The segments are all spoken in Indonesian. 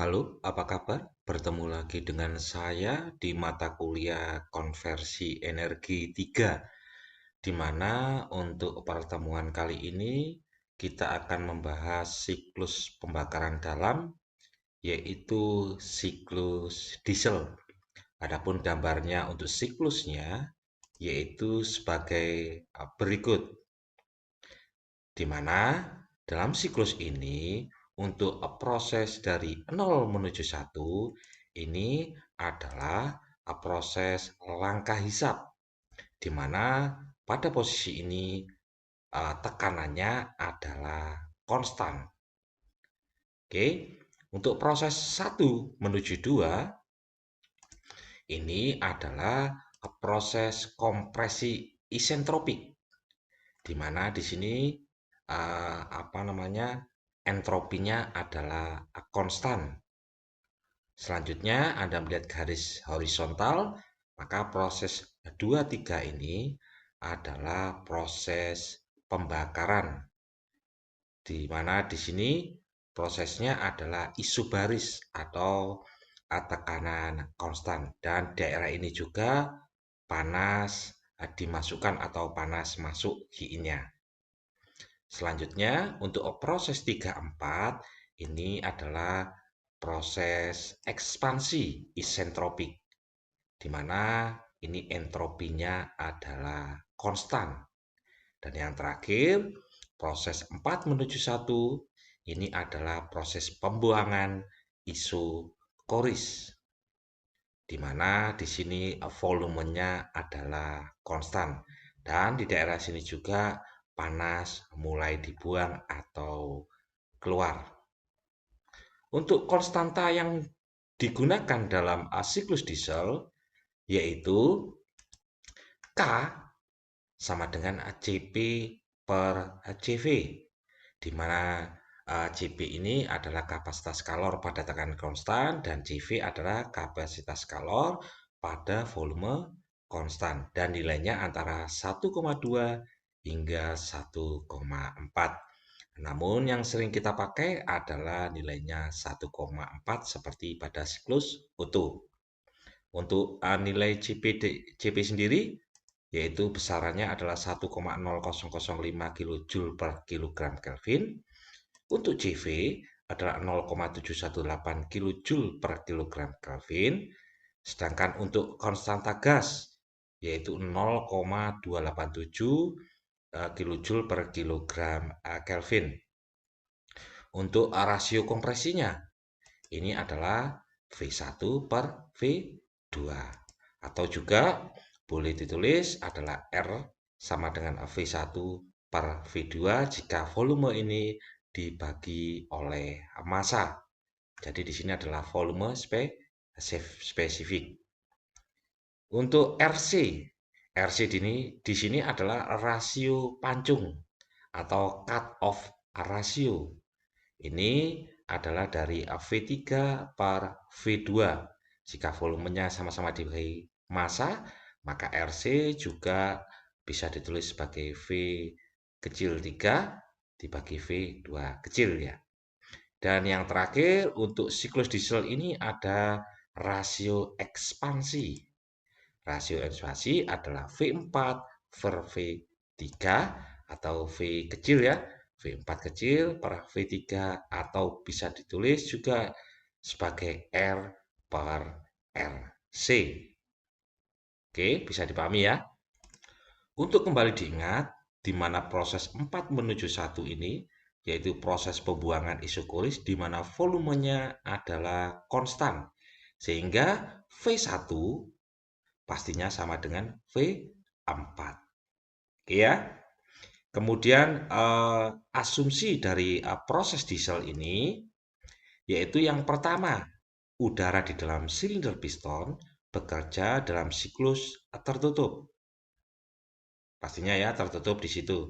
Halo, apa kabar? Bertemu lagi dengan saya di mata kuliah Konversi Energi 3, di mana untuk pertemuan kali ini kita akan membahas siklus pembakaran dalam, yaitu siklus diesel. Adapun gambarnya untuk siklusnya yaitu sebagai berikut, di mana dalam siklus ini untuk proses dari 0 menuju 1 ini adalah proses langkah hisap, di mana pada posisi ini tekanannya adalah konstan. Oke, untuk proses 1 menuju 2 ini adalah proses kompresi isentropik, di mana di sini entropinya adalah konstan. Selanjutnya Anda melihat garis horizontal, maka proses 2, 3 ini adalah proses pembakaran, di mana di sini prosesnya adalah isobaris atau tekanan konstan, dan daerah ini juga panas dimasukkan atau panas masuk HI-nya. Selanjutnya untuk proses 3, 4 ini adalah proses ekspansi isentropik, di mana ini entropinya adalah konstan. Dan yang terakhir, proses 4 menuju 1 ini adalah proses pembuangan isokoris, di mana di sini volumenya adalah konstan. Dan di daerah sini juga panas mulai dibuang atau keluar. Untuk konstanta yang digunakan dalam siklus diesel yaitu K sama dengan CP per CV, di mana CP ini adalah kapasitas kalor pada tekanan konstan dan CV adalah kapasitas kalor pada volume konstan, dan nilainya antara 1,2 hingga 1,4. Namun yang sering kita pakai adalah nilainya 1,4 seperti pada siklus utuh. Untuk nilai CP sendiri yaitu besarannya adalah 1,0005 kJ per kilogram Kelvin. Untuk CV adalah 0,718 kJ per kilogram Kelvin. Sedangkan untuk konstanta gas yaitu 0,287 kJ per kilogram Kelvin. Untuk rasio kompresinya ini adalah V1 per V2, atau juga boleh ditulis adalah R sama dengan V1 per V2 jika volume ini dibagi oleh massa. Jadi di sini adalah volume spesifik. Untuk RC di sini adalah rasio pancung atau cut off ratio. Ini adalah dari V3 per V2. Jika volumenya sama-sama dibagi massa, maka RC juga bisa ditulis sebagai V kecil 3 dibagi V2 kecil ya. Dan yang terakhir untuk siklus diesel ini ada rasio ekspansi. Rasio ekspansi adalah V4 per V3 atau V kecil ya, V4 kecil per V3, atau bisa ditulis juga sebagai R per RC. Oke, bisa dipahami ya. Untuk kembali diingat, di mana proses 4 menuju 1 ini, yaitu proses pembuangan isokoris di mana volumenya adalah konstan. Sehingga V1 pastinya sama dengan V4. Oke ya. Kemudian asumsi dari proses diesel ini yaitu yang pertama, udara di dalam silinder piston bekerja dalam siklus tertutup. Pastinya ya tertutup di situ.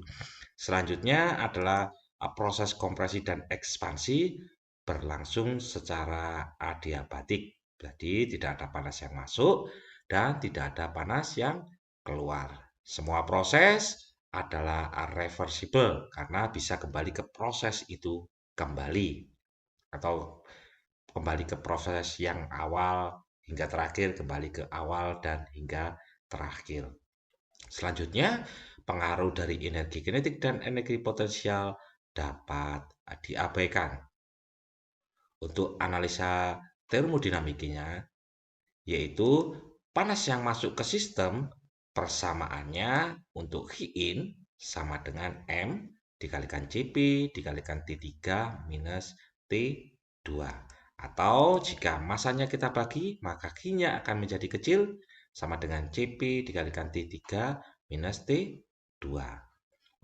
Selanjutnya adalah proses kompresi dan ekspansi berlangsung secara adiabatik. Jadi tidak ada panas yang masuk dan tidak ada panas yang keluar. Semua proses adalah reversible karena bisa kembali ke proses itu kembali, atau kembali ke proses yang awal hingga terakhir, kembali ke awal dan hingga terakhir. Selanjutnya, pengaruh dari energi kinetik dan energi potensial dapat diabaikan. Untuk analisa termodinamiknya, yaitu panas yang masuk ke sistem persamaannya untuk Hin sama dengan M dikalikan Cp dikalikan T3 minus T2. Atau jika masanya kita bagi, maka Q-nya akan menjadi kecil sama dengan Cp dikalikan T3 minus T2.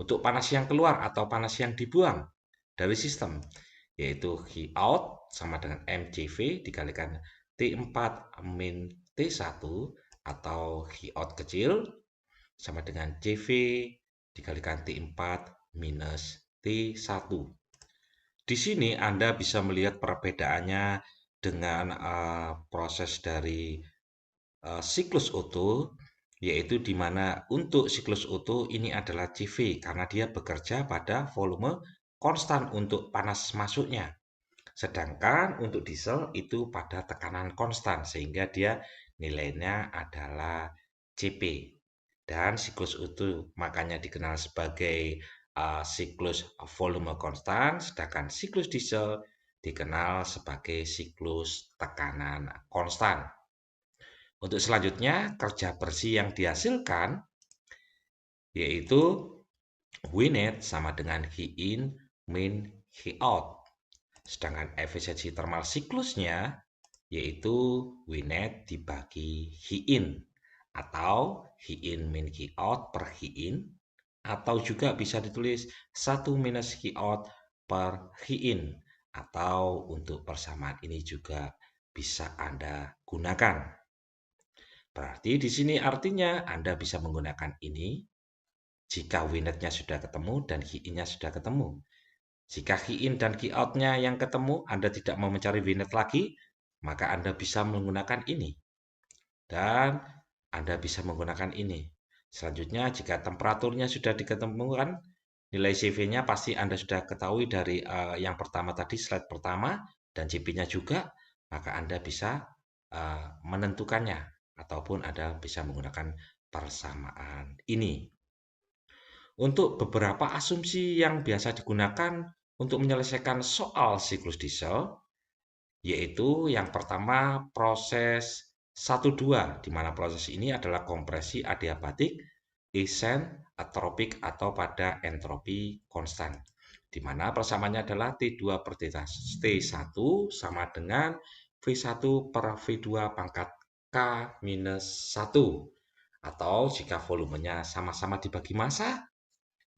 Untuk panas yang keluar atau panas yang dibuang dari sistem, yaitu Q out sama dengan MCV dikalikan T4 min T1 atau Q out kecil sama dengan CV dikalikan T4 minus T1. Di sini Anda bisa melihat perbedaannya dengan proses dari siklus Otto, yaitu di mana untuk siklus Otto ini adalah CV karena dia bekerja pada volume konstan untuk panas masuknya. Sedangkan untuk diesel itu pada tekanan konstan sehingga dia nilainya adalah Cp. Dan siklus Otto makanya dikenal sebagai siklus volume konstan, sedangkan siklus diesel dikenal sebagai siklus tekanan konstan. Untuk selanjutnya, kerja bersih yang dihasilkan yaitu W net sama dengan H in min H out. Sedangkan efisiensi thermal siklusnya yaitu W net dibagi H in atau H in min H out per H in atau juga bisa ditulis 1 minus H out per H in atau untuk persamaan ini juga bisa Anda gunakan. Berarti di sini artinya Anda bisa menggunakan ini jika WNet-nya sudah ketemu dan HI-nya sudah ketemu. Jika HI-in dan HI-out-nya yang ketemu, Anda tidak mau mencari WNet lagi, maka Anda bisa menggunakan ini. Dan Anda bisa menggunakan ini. Selanjutnya, jika temperaturnya sudah diketemukan, nilai CV-nya pasti Anda sudah ketahui dari yang pertama tadi, slide pertama, dan CP-nya juga, maka Anda bisa menentukannya, ataupun Anda bisa menggunakan persamaan ini. Untuk beberapa asumsi yang biasa digunakan untuk menyelesaikan soal siklus diesel, yaitu yang pertama proses 1-2, di mana proses ini adalah kompresi adiabatik, isentropik atau pada entropi konstan, di mana persamaannya adalah T2 per T1 sama dengan V1 per V2 pangkat K minus 1. Atau jika volumenya sama-sama dibagi massa,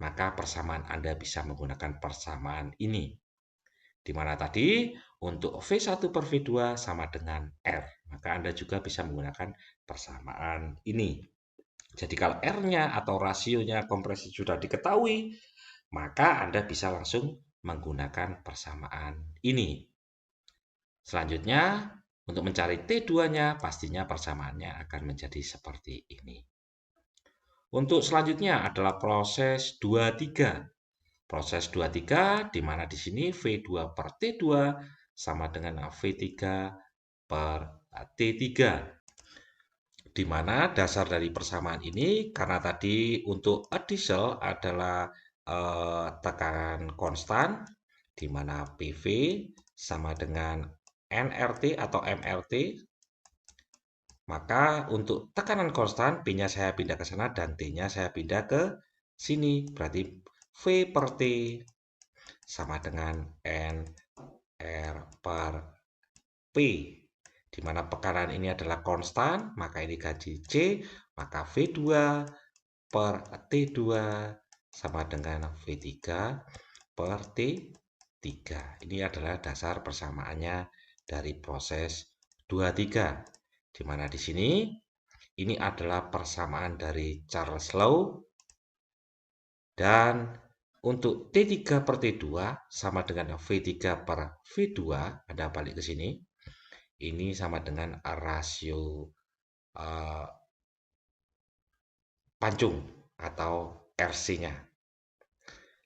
maka persamaan Anda bisa menggunakan persamaan ini. Di mana tadi untuk V1 per V2 sama dengan R. Maka Anda juga bisa menggunakan persamaan ini. Jadi kalau R-nya atau rasionya kompresi sudah diketahui, maka Anda bisa langsung menggunakan persamaan ini. Selanjutnya, untuk mencari T2-nya, pastinya persamaannya akan menjadi seperti ini. Untuk selanjutnya adalah proses 2-3. Proses 2-3 di mana di sini V2 per T2 sama dengan V3 per T3. Di mana dasar dari persamaan ini karena tadi untuk diesel adalah tekanan konstan di mana PV sama dengan nRT atau MRT, maka untuk tekanan konstan P-nya saya pindah ke sana dan T-nya saya pindah ke sini. Berarti V per T sama dengan N R per P. Di mana tekanan ini adalah konstan, maka ini gaji C, maka V2 per T2 sama dengan V3 per T3. Ini adalah dasar persamaannya dari proses 2-3. Di mana di sini ini adalah persamaan dari Charles Law dan untuk T3 per T2 sama dengan V3 per V2, Anda balik ke sini, ini sama dengan rasio pancung atau RC-nya.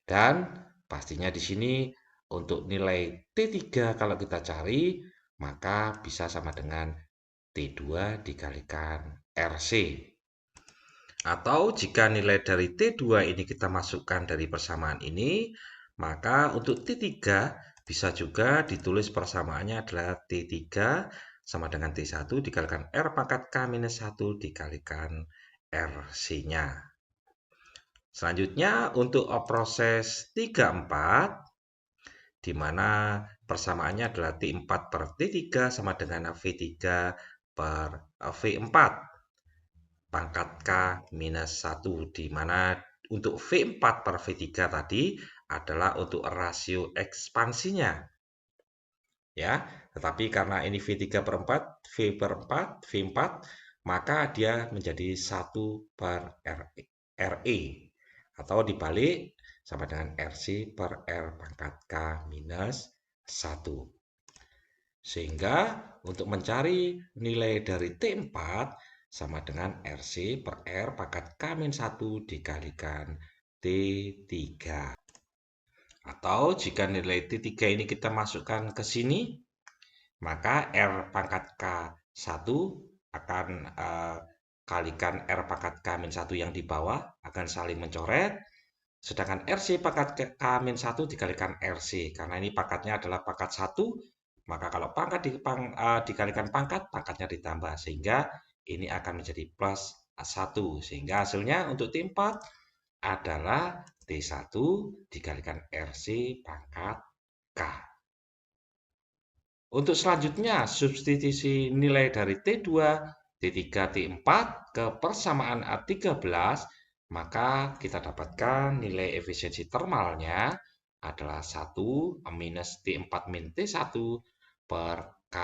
Dan pastinya di sini untuk nilai T3 kalau kita cari, maka bisa sama dengan T2 dikalikan RC. Atau jika nilai dari T2 ini kita masukkan dari persamaan ini, maka untuk T3 bisa juga ditulis persamaannya adalah T3 sama dengan T1 dikalikan R pangkat K minus 1 dikalikan RC-nya. Selanjutnya untuk proses 34, di mana persamaannya adalah T4 per T3 sama dengan V3 per V4 pangkat K minus 1, di mana untuk V4 per V3 tadi adalah untuk rasio ekspansinya. Ya, tetapi karena ini V3 per 4, V per 4, V4, maka dia menjadi 1 per RE. Atau dibalik, sama dengan RC per R pangkat K minus 1. Sehingga untuk mencari nilai dari T4 sama dengan RC per R pangkat K min 1 dikalikan T3. Atau jika nilai T3 ini kita masukkan ke sini, maka R pangkat K1 akan kalikan R pangkat K min 1 yang di bawah akan saling mencoret. Sedangkan RC pangkat K min 1 dikalikan RC. Karena ini pangkatnya adalah pangkat 1, maka kalau pangkat dikalikan pangkat, pangkatnya ditambah. Sehingga ini akan menjadi plus 1. Sehingga hasilnya untuk T4 adalah T1 dikalikan RC pangkat K. Untuk selanjutnya, substitusi nilai dari T2, T3, T4 ke persamaan A13, maka kita dapatkan nilai efisiensi termalnya adalah 1 minus T4 min T1 per K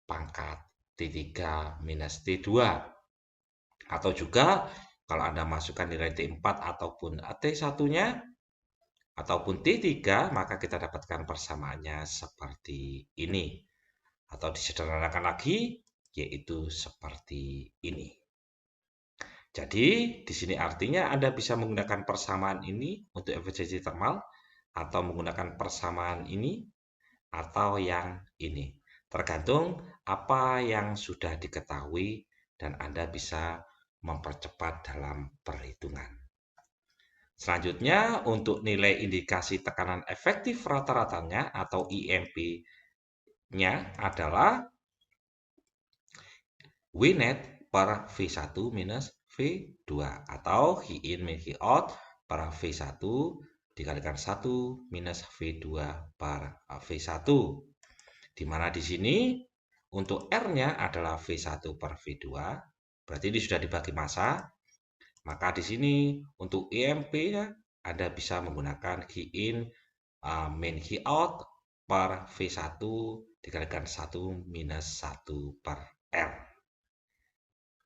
pangkat T3 minus T2. Atau juga kalau Anda masukkan nilai T4 ataupun T1-nya, ataupun T3, maka kita dapatkan persamaannya seperti ini. Atau disederhanakan lagi, yaitu seperti ini. Jadi, di sini artinya Anda bisa menggunakan persamaan ini untuk efisiensi termal, atau menggunakan persamaan ini, atau yang ini. Tergantung apa yang sudah diketahui, dan Anda bisa mempercepat dalam perhitungan. Selanjutnya, untuk nilai indikasi tekanan efektif rata-ratanya atau IMP-nya adalah W net per V1 minus V2 atau V in min V out per V1 dikalikan 1 minus V2 per V1. Di mana di sini untuk R-nya adalah V1 per V2, berarti ini sudah dibagi massa. Maka di sini untuk IMP-nya Anda bisa menggunakan V in min V out per V1 dikalikan 1 minus 1 per R.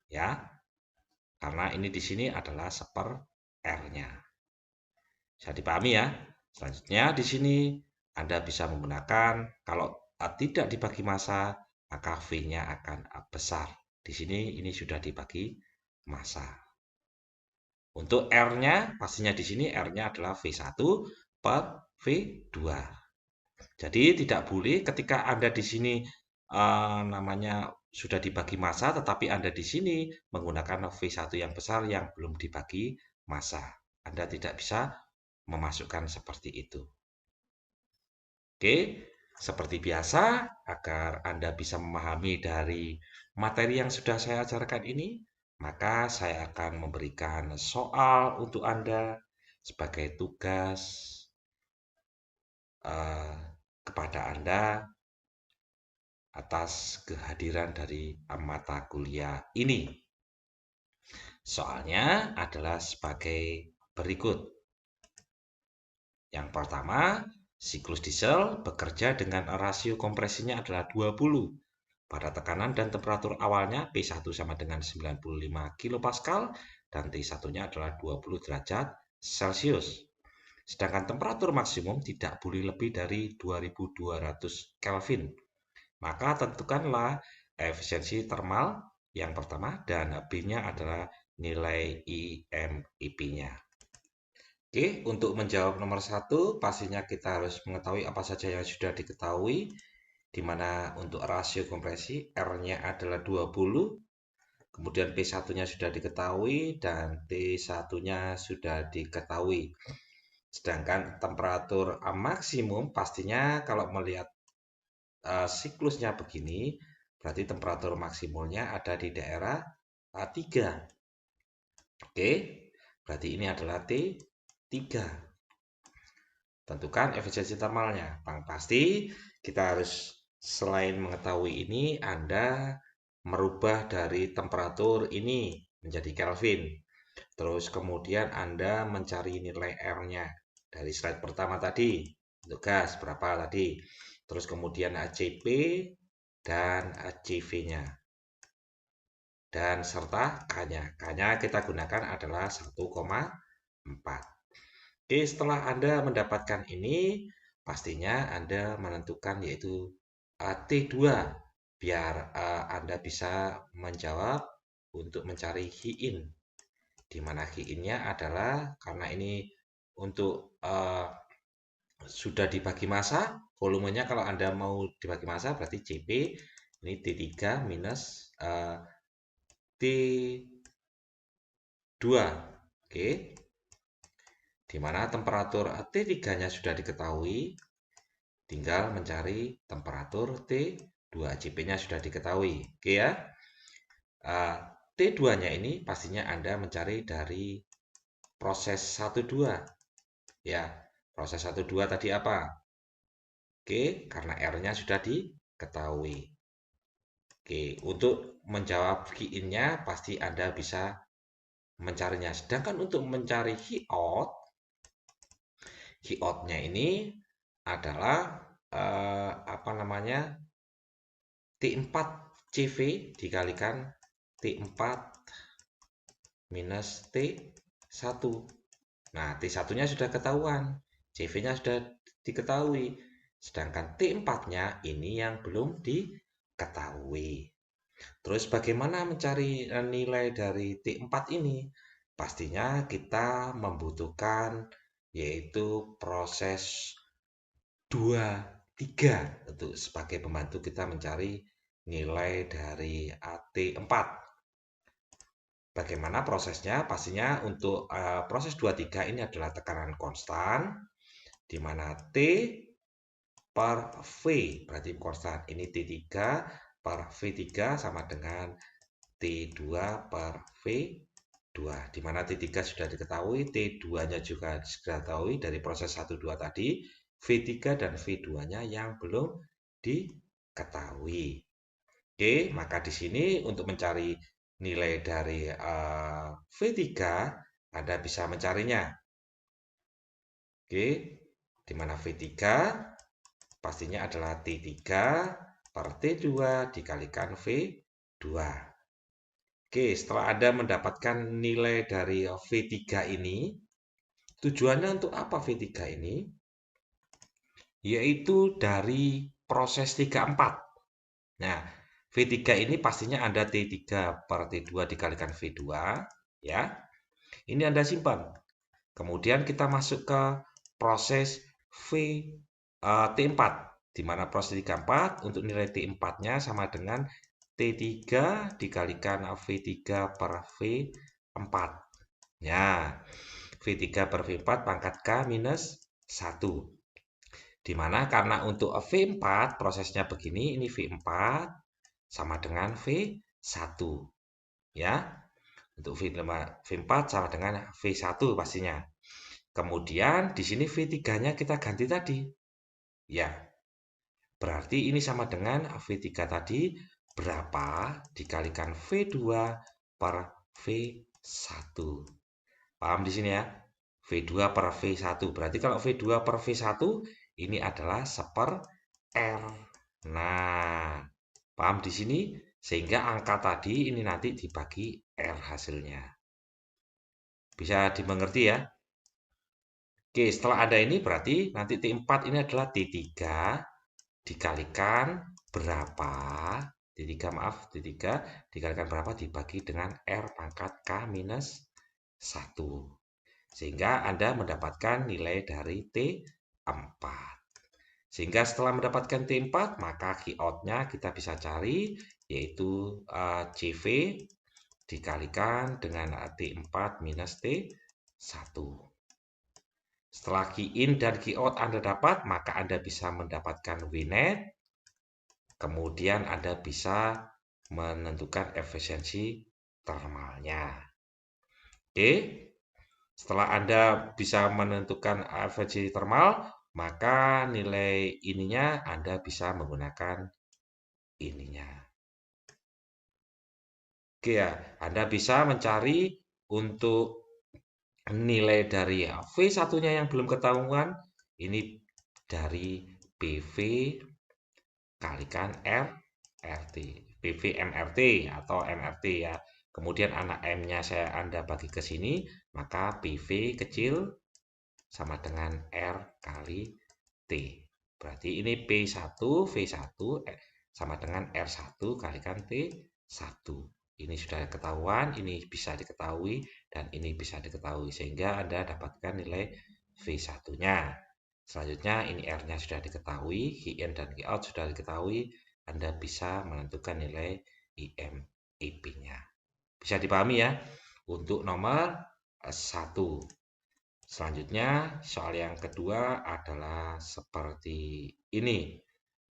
Ya, karena ini di sini adalah seper R-nya. Bisa dipahami ya. Selanjutnya di sini Anda bisa menggunakan, kalau tidak dibagi massa, maka V-nya akan besar. Di sini ini sudah dibagi massa. Untuk R-nya, pastinya di sini R-nya adalah V1 per V2. Jadi tidak boleh ketika Anda di sini namanya sudah dibagi massa, tetapi Anda di sini menggunakan V1 yang besar yang belum dibagi massa. Anda tidak bisa memasukkan seperti itu. Oke, seperti biasa, agar Anda bisa memahami dari materi yang sudah saya ajarkan ini, maka saya akan memberikan soal untuk Anda sebagai tugas kepada Anda atas kehadiran dari mata kuliah ini. Soalnya adalah sebagai berikut. Yang pertama, siklus diesel bekerja dengan rasio kompresinya adalah 20. Pada tekanan dan temperatur awalnya P1 sama dengan 95 kPa dan T1-nya adalah 20 derajat Celcius. Sedangkan temperatur maksimum tidak boleh lebih dari 2200 Kelvin. Maka tentukanlah efisiensi termal yang pertama dan B-nya adalah nilai IMIP-nya. Oke, untuk menjawab nomor 1, pastinya kita harus mengetahui apa saja yang sudah diketahui. di mana untuk rasio kompresi R-nya adalah 20, kemudian P1-nya sudah diketahui dan T1-nya sudah diketahui. Sedangkan temperatur maksimum pastinya kalau melihat siklusnya begini, berarti temperatur maksimumnya ada di daerah 3. Oke, berarti ini adalah T3. Tentukan efisiensi termalnya. Yang pasti kita harus selain mengetahui ini, Anda merubah dari temperatur ini menjadi Kelvin. Terus kemudian Anda mencari nilai R-nya dari slide pertama tadi. Untuk gas berapa tadi. Terus kemudian ACP dan ACV-nya. Dan serta K-nya. K-nya kita gunakan adalah 1,4. Oke, setelah Anda mendapatkan ini, pastinya Anda menentukan yaitu T2 biar Anda bisa menjawab untuk mencari Hi-in. Di mana Hi-in-nya adalah karena ini untuk sudah dibagi massa, volumenya kalau Anda mau dibagi massa berarti Cp ini T3 minus T2. Oke. Di mana temperatur T3-nya sudah diketahui, tinggal mencari temperatur T2. Cp-nya sudah diketahui. Oke ya. T2-nya ini pastinya Anda mencari dari proses 1-2. Ya, proses 1-2 tadi apa? Oke, karena R-nya sudah diketahui. Oke, untuk menjawab Ki-in-nya pasti Anda bisa mencarinya. Sedangkan untuk mencari Hi-out-nya ini adalah apa namanya? T4 CV dikalikan T4 minus T1. Nah, T1-nya sudah ketahuan, CV-nya sudah diketahui. Sedangkan T4-nya ini yang belum diketahui. Terus bagaimana mencari nilai dari T4 ini? Pastinya kita membutuhkan yaitu proses 2, 3 untuk sebagai pembantu kita mencari nilai dari AT4. Bagaimana prosesnya? Pastinya untuk proses 2, 3 ini adalah tekanan konstan, di mana T per V berarti konstan. Ini T3 per V3 sama dengan T2 per V2. Di mana T3 sudah diketahui, T2-nya juga sudah diketahui dari proses 1-2 tadi, V3 dan V2-nya yang belum diketahui. Oke, maka di sini untuk mencari nilai dari V3, Anda bisa mencarinya. Oke, di mana V3 pastinya adalah T3 per T2 dikalikan V2. Oke, setelah Anda mendapatkan nilai dari V3 ini, tujuannya untuk apa V3 ini? Yaitu dari proses 3-4. Nah, V3 ini pastinya ada T3 per T2 dikalikan V2, ya. Ini Anda simpan. Kemudian kita masuk ke proses T4, di mana proses 3-4 untuk nilai T4-nya sama dengan T3 dikalikan V3 per V4. Ya, V3 per V4 pangkat K minus 1. Di mana karena untuk V4 prosesnya begini, ini V4 sama dengan V1. Ya, untuk V4 sama dengan V1 pastinya. Kemudian di sini V3-nya kita ganti tadi. Ya, berarti ini sama dengan V3 tadi berapa dikalikan V2 per V1. Paham di sini ya? V2 per V1. Berarti kalau V2 per V1 ini adalah seper R. Nah, paham di sini? Sehingga angka tadi ini nanti dibagi R hasilnya. Bisa dimengerti ya? Oke, setelah ada ini berarti nanti T4 ini adalah T3 dikalikan berapa? T3 maaf, T3 dikalikan berapa dibagi dengan R pangkat K minus 1. Sehingga Anda mendapatkan nilai dari T4. Sehingga setelah mendapatkan T4, maka Q-out-nya kita bisa cari, yaitu CV dikalikan dengan T4 minus T1. Setelah key in dan key out Anda dapat, maka Anda bisa mendapatkan WNet. Kemudian Anda bisa menentukan efisiensi thermalnya. Oke, setelah Anda bisa menentukan efisiensi thermal, maka nilai ininya Anda bisa menggunakan ininya. Oke ya, Anda bisa mencari untuk nilai dari V1-nya yang belum ketahuan, ini dari PV kalikan RT, PV MRT atau MRT ya. Kemudian anak M-nya Anda bagi ke sini, maka PV kecil sama dengan R kali T. Berarti ini P1, V1 sama dengan R1 kalikan T1. Ini sudah ketahuan, ini bisa diketahui, dan ini bisa diketahui. Sehingga Anda dapatkan nilai V1-nya. Selanjutnya ini R-nya sudah diketahui, In dan Out sudah diketahui. Anda bisa menentukan nilai IMEP-nya. Bisa dipahami ya? Untuk nomor 1. Selanjutnya, soal yang kedua adalah seperti ini.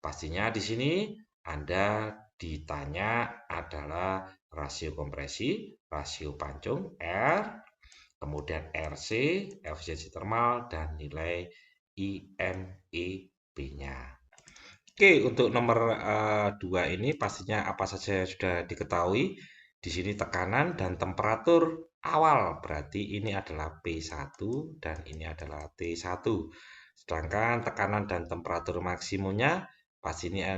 Pastinya di sini Anda ditanya adalah rasio kompresi, rasio pancung, R, kemudian RC, efisiensi thermal, dan nilai IMEB-nya. Oke, untuk nomor 2 ini pastinya apa saja sudah diketahui. Di sini tekanan dan temperatur awal, berarti ini adalah P1 dan ini adalah T1. Sedangkan tekanan dan temperatur maksimumnya pastinya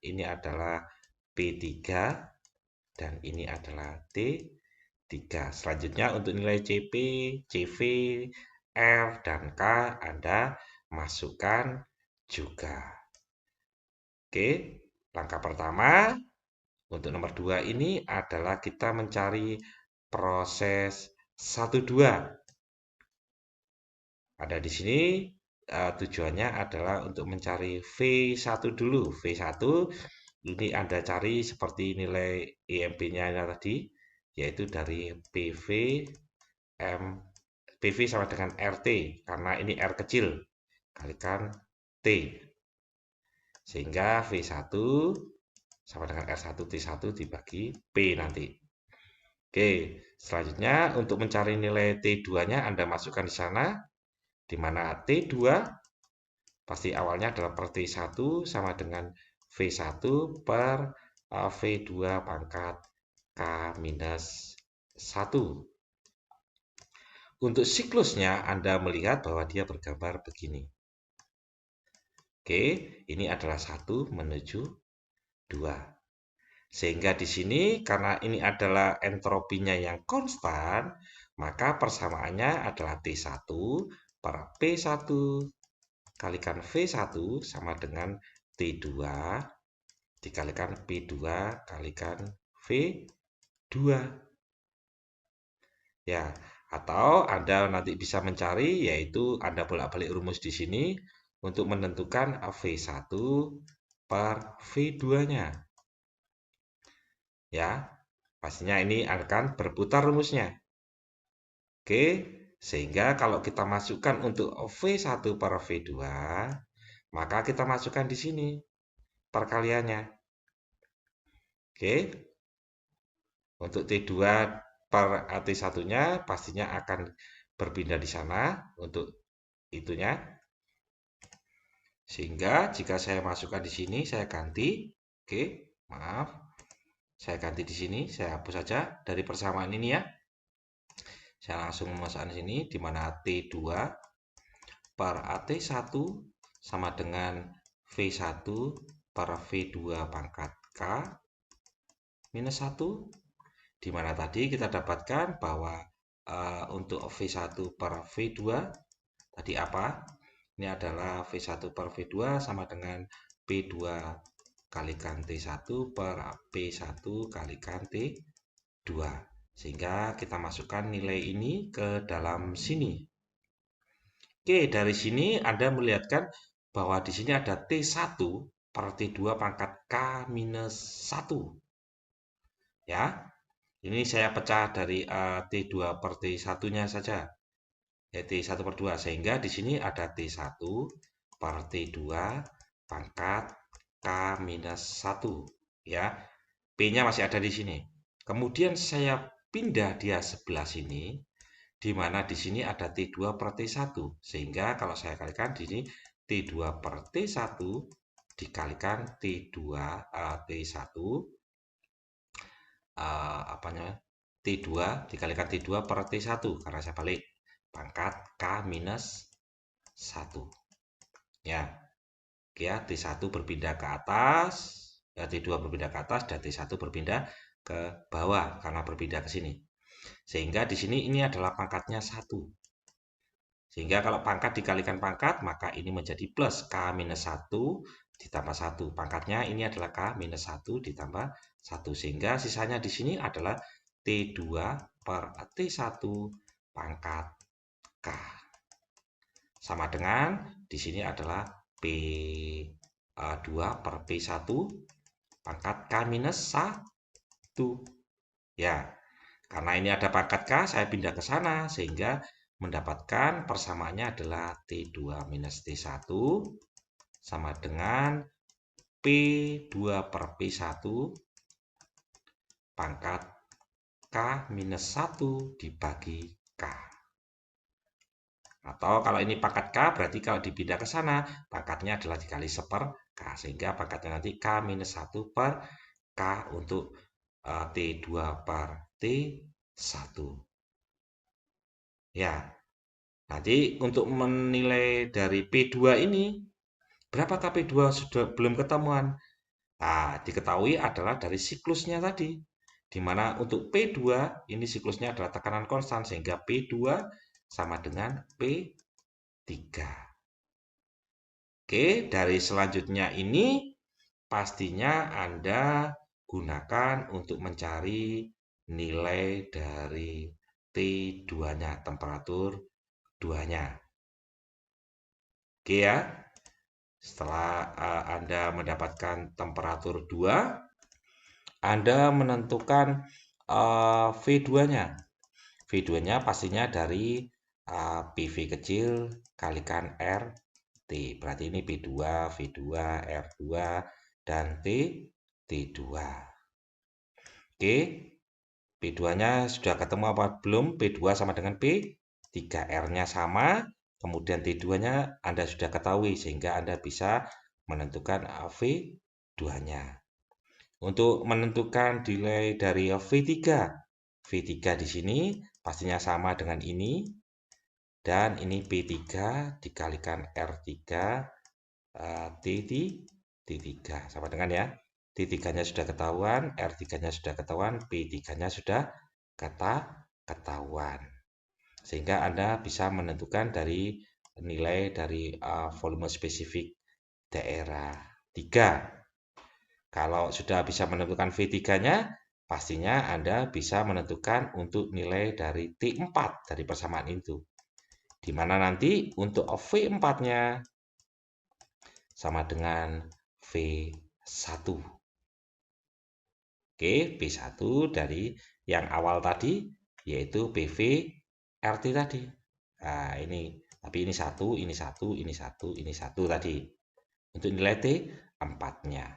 ini adalah P3 dan ini adalah T3. Selanjutnya untuk nilai CP, CV, R, dan K Anda masukkan juga. Oke, langkah pertama untuk nomor 2 ini adalah kita mencari proses 1-2. Ada di sini tujuannya adalah untuk mencari V1 dulu. V1 ini Anda cari seperti nilai IMP-nya tadi, yaitu dari PV sama dengan RT, karena ini R kecil, kalikan T. Sehingga V1 sama dengan R1 T1 dibagi P nanti. Oke, selanjutnya untuk mencari nilai T2-nya Anda masukkan di sana, di mana T2 pasti awalnya adalah per T1 sama dengan V1 per V2 pangkat K minus 1. Untuk siklusnya Anda melihat bahwa dia bergambar begini. Oke, ini adalah 1 menuju 2. Sehingga di sini karena ini adalah entropinya yang konstan, maka persamaannya adalah T1 per P1 kalikan V1 sama dengan T2 dikalikan P2 kalikan V2. Ya, atau Anda nanti bisa mencari yaitu Anda bolak-balik rumus di sini untuk menentukan V1 per V2-nya. Ya, pastinya ini akan berputar rumusnya. Oke, sehingga kalau kita masukkan untuk V1 per V2, maka kita masukkan di sini perkaliannya. Oke, untuk T2 per T1-nya pastinya akan berpindah di sana untuk itunya. Sehingga jika saya masukkan di sini, saya ganti. Oke, maaf. Saya ganti di sini, saya hapus saja dari persamaan ini ya. Saya langsung memasukkan di sini, di mana T2 per AT1 sama dengan V1 per V2 pangkat K minus 1, di mana tadi kita dapatkan bahwa untuk V1 per V2 tadi apa? Ini adalah V1 per V2 sama dengan P2 kalikan T1 per P1 kalikan T2. Sehingga kita masukkan nilai ini ke dalam sini. Oke, dari sini Anda melihatkan bahwa di sini ada T1 per T2 pangkat K minus 1. Ya, ini saya pecah dari T2 per T1-nya saja. Ya, T1 per 2. Sehingga di sini ada T1 per T2 pangkat K minus 1. Ya, P-nya masih ada di sini. Kemudian saya pindah dia sebelah sini, di mana di sini ada T2 per T1. Sehingga kalau saya kalikan di sini T2 per T1 dikalikan T2 T1 apa namanya? T2 dikalikan T2 per T1 karena saya balik pangkat K minus 1. Ya, ya T1 berpindah ke atas, ya, T2 berpindah ke atas dan T1 berpindah ke bawah karena berpindah ke sini. Sehingga di sini ini adalah pangkatnya 1. Sehingga kalau pangkat dikalikan pangkat, maka ini menjadi plus K minus 1 ditambah 1. Pangkatnya ini adalah K minus 1 ditambah 1. Sehingga sisanya di sini adalah T2 per T1 pangkat K. Sama dengan di sini adalah P2 per P1 pangkat K minus 1. Ya, karena ini ada pangkat K, saya pindah ke sana sehingga mendapatkan persamaannya adalah T2 minus T1 sama dengan P2 per P1 pangkat K minus 1 dibagi K. Atau kalau ini pangkat K, berarti kalau dipindah ke sana, pangkatnya adalah dikali 1/K. Sehingga pangkatnya nanti K minus 1 per K untuk T2 per T1. Ya, nanti untuk menilai dari P2 ini, berapakah P2 sudah belum ketemuan? Nah, diketahui adalah dari siklusnya tadi. Di mana untuk P2 ini siklusnya adalah tekanan konstan sehingga P2 sama dengan P3. Oke, dari selanjutnya ini pastinya Anda gunakan untuk mencari nilai dari T2-nya, temperatur 2-nya. Oke ya, setelah Anda mendapatkan temperatur 2, Anda menentukan V2-nya. V2-nya pastinya dari PV kecil kalikan RT. Berarti ini P2, V2, R2, dan T2. Oke, P2-nya sudah ketemu apa belum? P2 sama dengan P3, R-nya sama, kemudian T2-nya Anda sudah ketahui, sehingga Anda bisa menentukan V2-nya. Untuk menentukan nilai dari V3, V3 di sini pastinya sama dengan ini, dan ini P3 dikalikan R3 T3 sama dengan ya. T3-nya sudah ketahuan, R3-nya sudah ketahuan, P3-nya sudah ketahuan. Sehingga Anda bisa menentukan dari nilai dari volume spesifik daerah 3. Kalau sudah bisa menentukan V3-nya, pastinya Anda bisa menentukan untuk nilai dari T4 dari persamaan itu. Di mana nanti untuk V4-nya sama dengan V1. Oke, P1 dari yang awal tadi, yaitu PV RT tadi. Nah, ini. Tapi ini 1, ini 1, ini 1, ini 1 tadi. Untuk nilai T4-nya.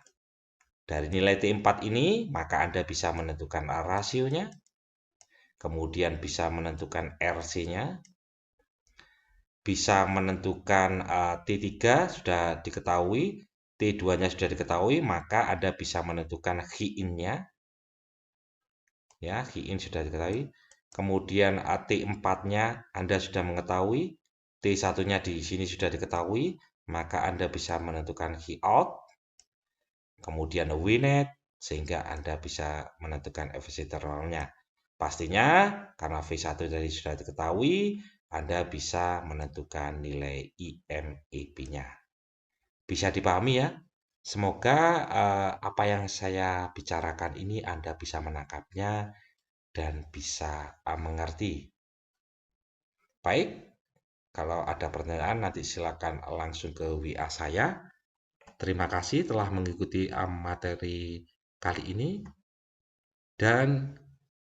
Dari nilai T4 ini, maka Anda bisa menentukan rasionya. Kemudian bisa menentukan RC-nya. Bisa menentukan T3 sudah diketahui. T2-nya sudah diketahui, maka Anda bisa menentukan Qin-nya. Ya, Qin sudah diketahui. Kemudian T4-nya Anda sudah mengetahui. T1-nya di sini sudah diketahui, maka Anda bisa menentukan Qout. Kemudian WNet, sehingga Anda bisa menentukan efisiensi termalnya. Pastinya, karena V1 tadi sudah diketahui, Anda bisa menentukan nilai IMEP-nya. Bisa dipahami ya? Semoga apa yang saya bicarakan ini Anda bisa menangkapnya dan bisa mengerti. Baik, Kalau ada pertanyaan nanti silakan langsung ke WA saya. Terima kasih telah mengikuti materi kali ini dan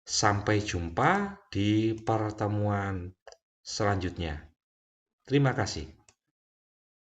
sampai jumpa di pertemuan selanjutnya. Terima kasih.